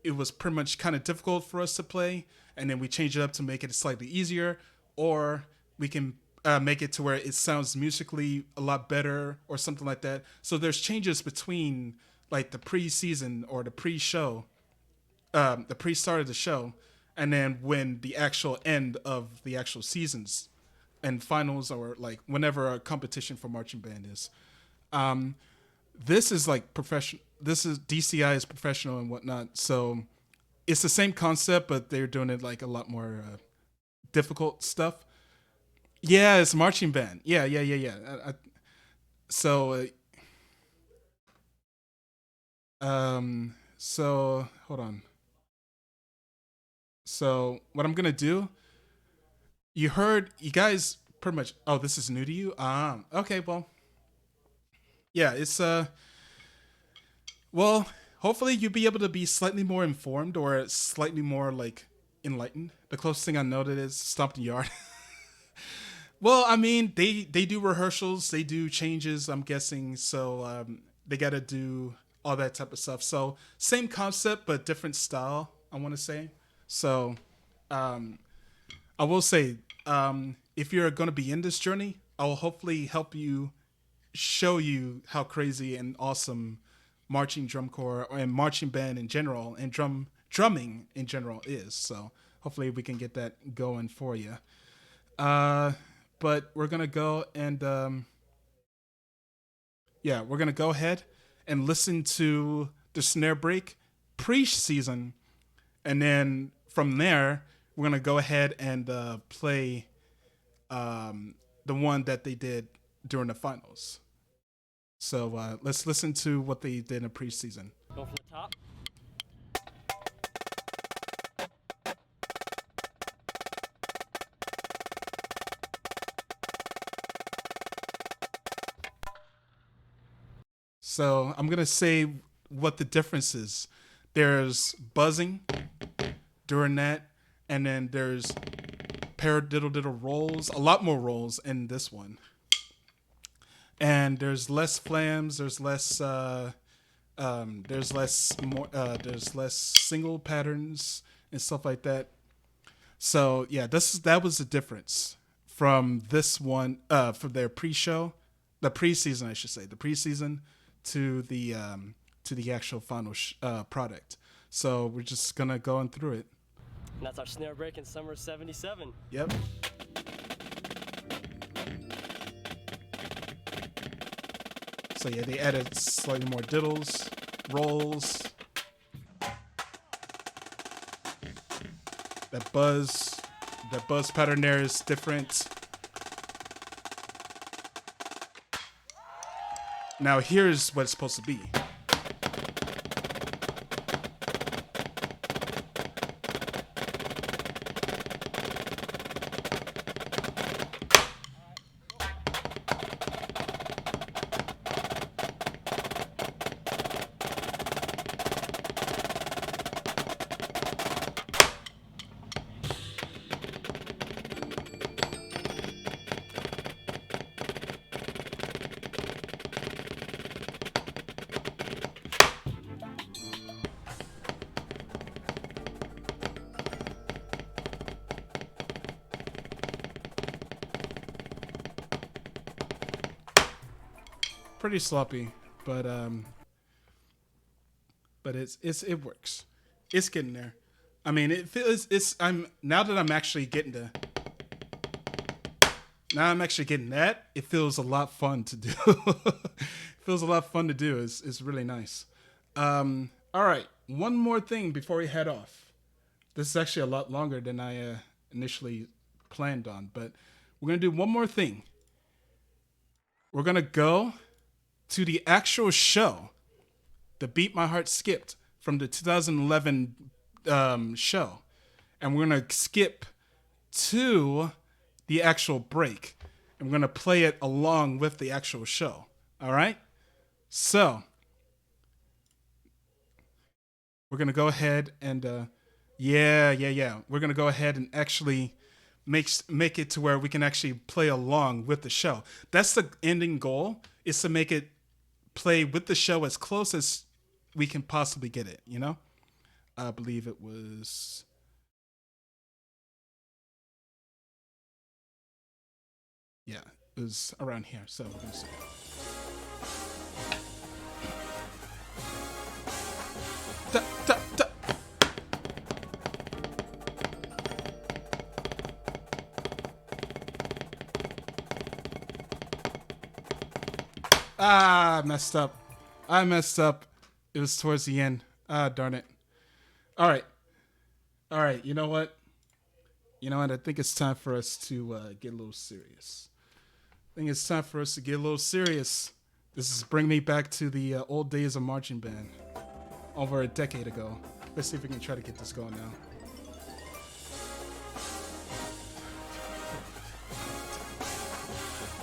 it was pretty much kind of difficult for us to play, and then we change it up to make it slightly easier, or we can make it to where it sounds musically a lot better or something like that. So there's changes between like the pre-season or the pre-show, the pre-start of the show, and then when the actual end of the actual seasons and finals, or like whenever a competition for marching band is. This is like professional. This is DCI is professional and whatnot. So it's the same concept, but they're doing it like a lot more difficult stuff. Yeah, it's marching band. Yeah. So, so hold on. So what I'm gonna do? You guys pretty much. Oh, this is new to you. Okay. Well, yeah. It's Well, hopefully you'll be able to be slightly more informed or slightly more like enlightened. The closest thing I noted is Stomping Yard. Well, I mean, they do rehearsals, they do changes, I'm guessing, so they got to do all that type of stuff. So same concept but different style, I want to say. So um, I will say, if you're going to be in this journey, I will hopefully help you, show you how crazy and awesome marching drum corps and marching band in general and drumming in general is. So hopefully we can get that going for you. But we're gonna go and yeah, we're gonna go ahead and listen to the snare break pre-season, and then from there we're gonna go ahead and play the one that they did during the finals. So let's listen to what they did in the preseason. Go from the top. So I'm gonna say what the difference is. There's buzzing during that, and then there's paradiddle rolls, a lot more rolls in this one. And there's less flams, there's less single patterns and stuff like that. So yeah, that was the difference from this one, from their pre-show, the preseason, I should say, the preseason to the actual final product. So we're just gonna go on through it. And that's our snare break in summer '77. Yep. So yeah, they added slightly more diddles, rolls. That buzz pattern there is different. Now here's what it's supposed to be. Pretty sloppy, but it works. It's getting there. I mean, I'm now that I'm actually getting that. It feels a lot fun to do. It feels a lot fun to do. It's really nice. All right, one more thing before we head off. This is actually a lot longer than I initially planned on, but we're gonna do one more thing. We're gonna go to the actual show, the Beat My Heart Skipped from the 2011 show. And we're going to skip to the actual break. And we're going to play it along with the actual show. All right? So, we're going to go ahead and, We're going to go ahead and actually make it to where we can actually play along with the show. That's the ending goal, is to make it play with the show as close as we can possibly get it, you know? I believe it was... Yeah, it was around here, so we're going to see. Da, da, da. I messed up. It was towards the end. Darn it. All right. You know what? I think it's time for us to get a little serious. This is bring me back to the old days of marching band over a decade ago. Let's see if we can try to get this going now.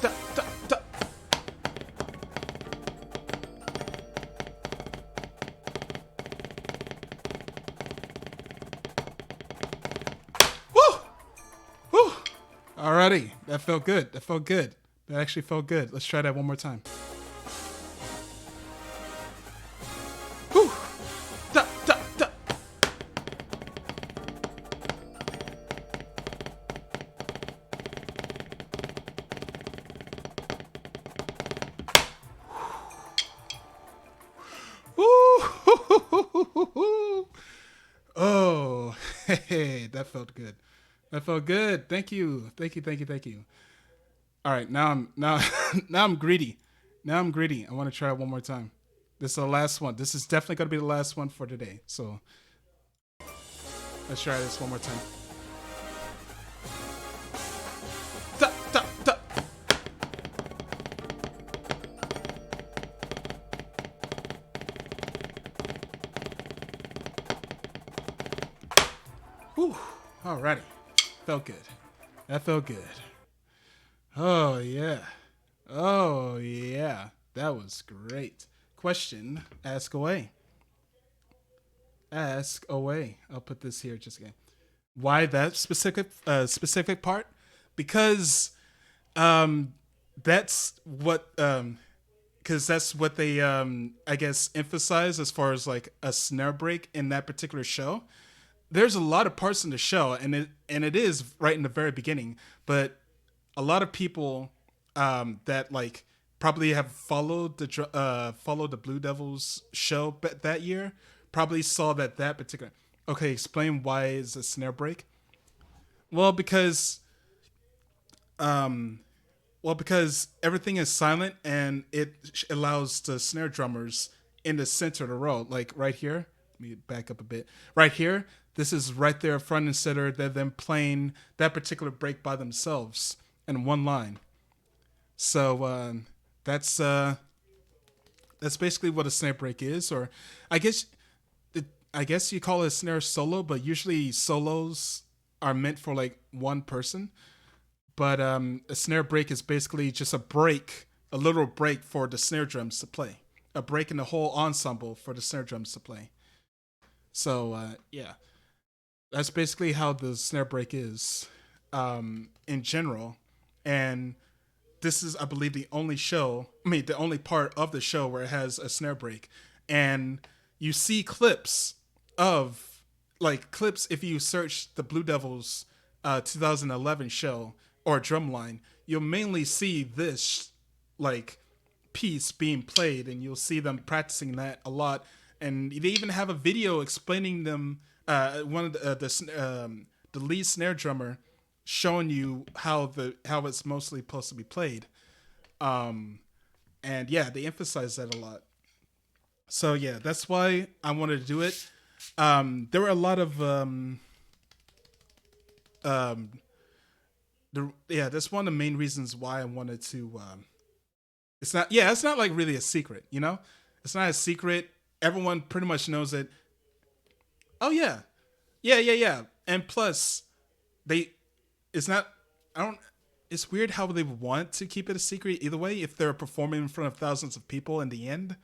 Da, da, da. Alrighty, that felt good. That actually felt good. Let's try that one more time. Woo! Da, da, da. Woo! Oh, hey, that felt good. Thank you. All right, now I'm greedy. I want to try it one more time. This is the last one. This is definitely going to be the last one for today. So let's try this one more time. Da, da, da. Whew. Alrighty. Felt good. That felt good. Oh yeah. That was great. Question, ask away. I'll put this here just again. Why that specific part? Because that's what they I guess emphasize as far as like a snare break in that particular show. There's a lot of parts in the show, and it is right in the very beginning, but a lot of people that like probably have followed the Blue Devils show that year probably saw that particular. Okay, explain why is a snare break? Well, because um, because everything is silent and it allows the snare drummers in the center of the row, like right here. Let me back up a bit. Right here, this is right there front and center. They're then playing that particular break by themselves in one line. So that's basically what a snare break is, or I guess I guess you call it a snare solo, but usually solos are meant for like one person. But a snare break is basically just a break, a little break for the snare drums to play, a break in the whole ensemble for the snare drums to play. So yeah, that's basically how the snare break is in general. And this is, I believe, the only show, I mean, the only part of the show where it has a snare break. And you see clips of, like, clips if you search the Blue Devils 2011 show or Drumline, you'll mainly see this, like, piece being played, and you'll see them practicing that a lot. And they even have a video explaining them, one of the lead snare drummer showing you how it's mostly supposed to be played. And yeah, they emphasize that a lot. So yeah, that's why I wanted to do it. There were a lot of that's one of the main reasons why I wanted to. It's not like really a secret, you know. It's not a secret. Everyone pretty much knows it. Oh yeah, yeah. And plus, it's not. I don't. It's weird how they want to keep it a secret either way if they're performing in front of thousands of people in the end.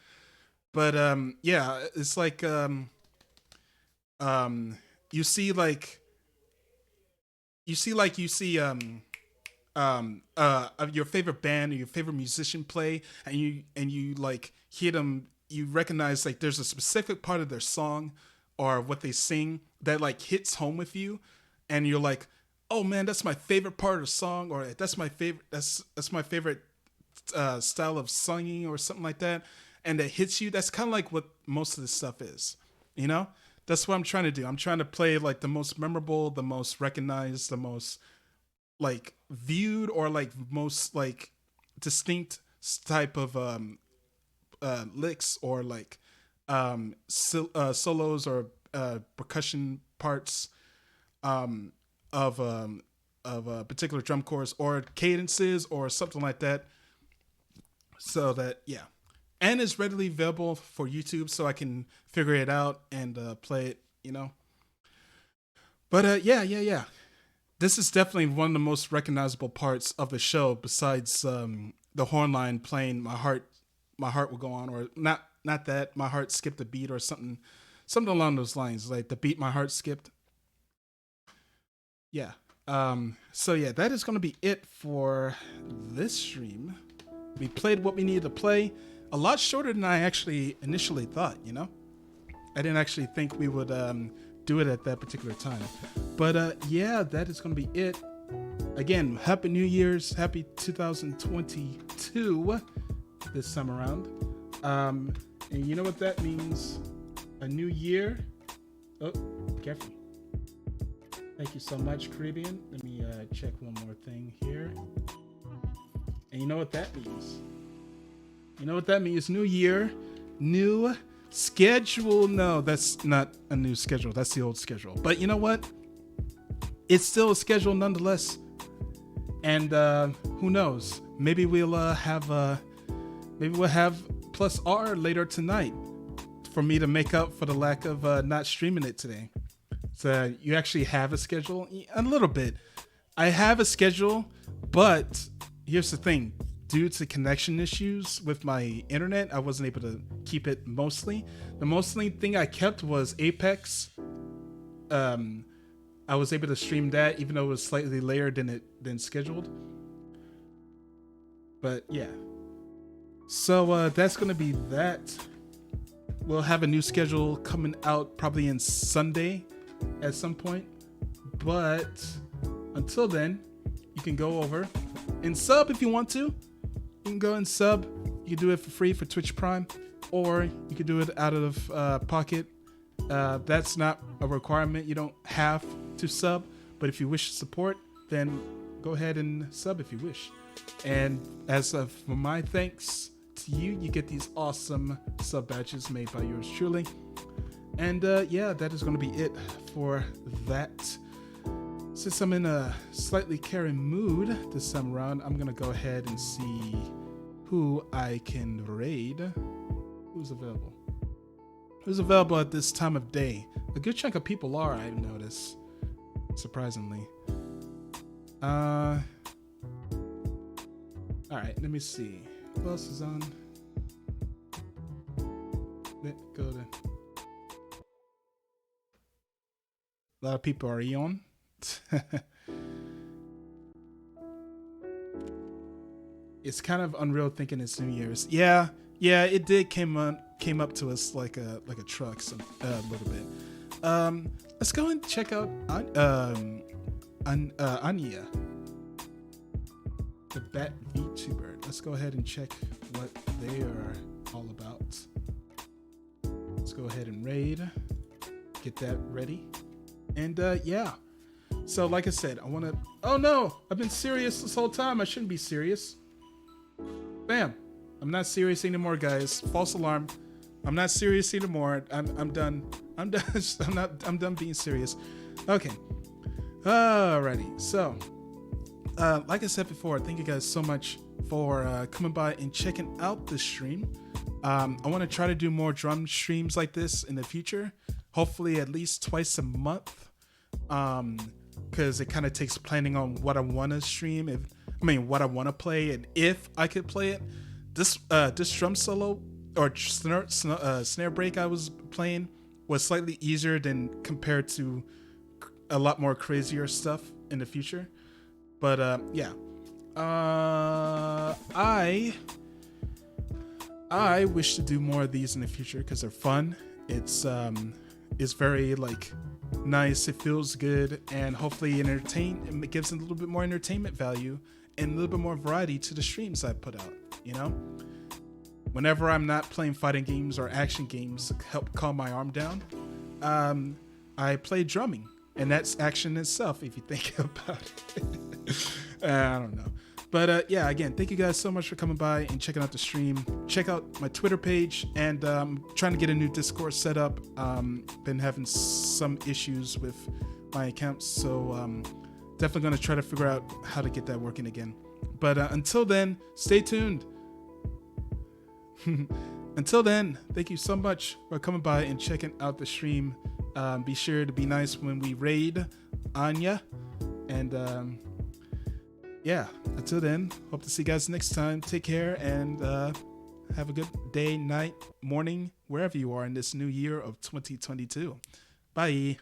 But yeah, it's like you see like your favorite band or your favorite musician play, and you like hear them, you recognize like there's a specific part of their song or what they sing that like hits home with you, and you're like, oh man, that's my favorite part of the song, or that's my favorite style of singing or something like that, and that hits you. That's kind of like what most of this stuff is, you know. That's what I'm trying to do. I'm trying to play like the most memorable, the most recognized, the most like viewed, or like most like distinct type of licks, or like solos or percussion parts of a particular drum chorus or cadences or something like that. So that yeah, and it's readily available for YouTube, so I can figure it out and play it, you know. But yeah. This is definitely one of the most recognizable parts of the show, besides the horn line playing "My Heart Will Go On," or not that "My Heart Skipped a Beat" or something along those lines, like the beat my heart skipped. Yeah. So yeah, that is going to be it for this stream. We played what we needed to play. A lot shorter than I actually initially thought, you know? I didn't actually think we would do it at that particular time. But yeah, that is going to be it. Again, Happy New Year's. Happy 2022 this time around. And you know what that means? A new year. Oh, careful. Thank you so much, Caribbean. Let me check one more thing here. And you know what that means? You know what that means? New year, new schedule. No, that's not a new schedule. That's the old schedule. But you know what? It's still a schedule nonetheless. And who knows? Maybe we'll have plus R later tonight for me to make up for the lack of not streaming it today. So you actually have a schedule? A little bit. I have a schedule, but here's the thing. Due to connection issues with my internet, I wasn't able to keep it mostly. The mostly thing I kept was Apex. I was able to stream that even though it was slightly later than scheduled. But yeah. So that's going to be that. We'll have a new schedule coming out probably in Sunday at some point. But until then, you can go over And sub if you want to. You can go and sub. You can do it for free for Twitch Prime, or you can do it out of pocket. That's not a requirement. You don't have to sub, but if you wish to support, then go ahead and sub if you wish. And as of for my thanks to you, you get these awesome sub badges made by yours truly. And yeah, that is going to be it for that. Since I'm in a slightly caring mood this time around, I'm going to go ahead and see who I can raid. Who's available? Who's available at this time of day? A good chunk of people are, I notice. Surprisingly. Alright, let me see. Who else is on? Let go to. A lot of people are on. It's kind of unreal thinking it's New Year's. Yeah, it did came up to us like a truck a little bit. Let's go and check out Anya, the Bat VTuber. Let's go ahead and check what they are all about. Let's go ahead and raid. Get that ready. And yeah. So like I said, I want to. Oh no! I've been serious this whole time. I shouldn't be serious. Bam! I'm not serious anymore, guys. False alarm. I'm not serious anymore. I'm done. I'm done. I'm done being serious. Okay. Alrighty. So, like I said before, thank you guys so much for coming by and checking out the stream. I want to try to do more drum streams like this in the future. Hopefully, at least twice a month. Because it kind of takes planning on what I want to stream. What I want to play, and if I could play it. This drum solo or snare break I was playing was slightly easier than compared to a lot more crazier stuff in the future. But yeah, I wish to do more of these in the future because they're fun. It's very like nice. It feels good, and hopefully it gives a little bit more entertainment value and a little bit more variety to the streams I put out. You know, whenever I'm not playing fighting games or action games to help calm my arm down, I play drumming, and that's action itself if you think about it. I don't know. But yeah, again, thank you guys so much for coming by and checking out the stream. Check out my Twitter page, and trying to get a new Discord set up. Been having some issues with my accounts, so definitely going to try to figure out how to get that working again. But until then, stay tuned. Until then, thank you so much for coming by and checking out the stream. Be sure to be nice when we raid Anya. And yeah, until then, hope to see you guys next time. Take care and have a good day, night, morning, wherever you are in this new year of 2022. Bye.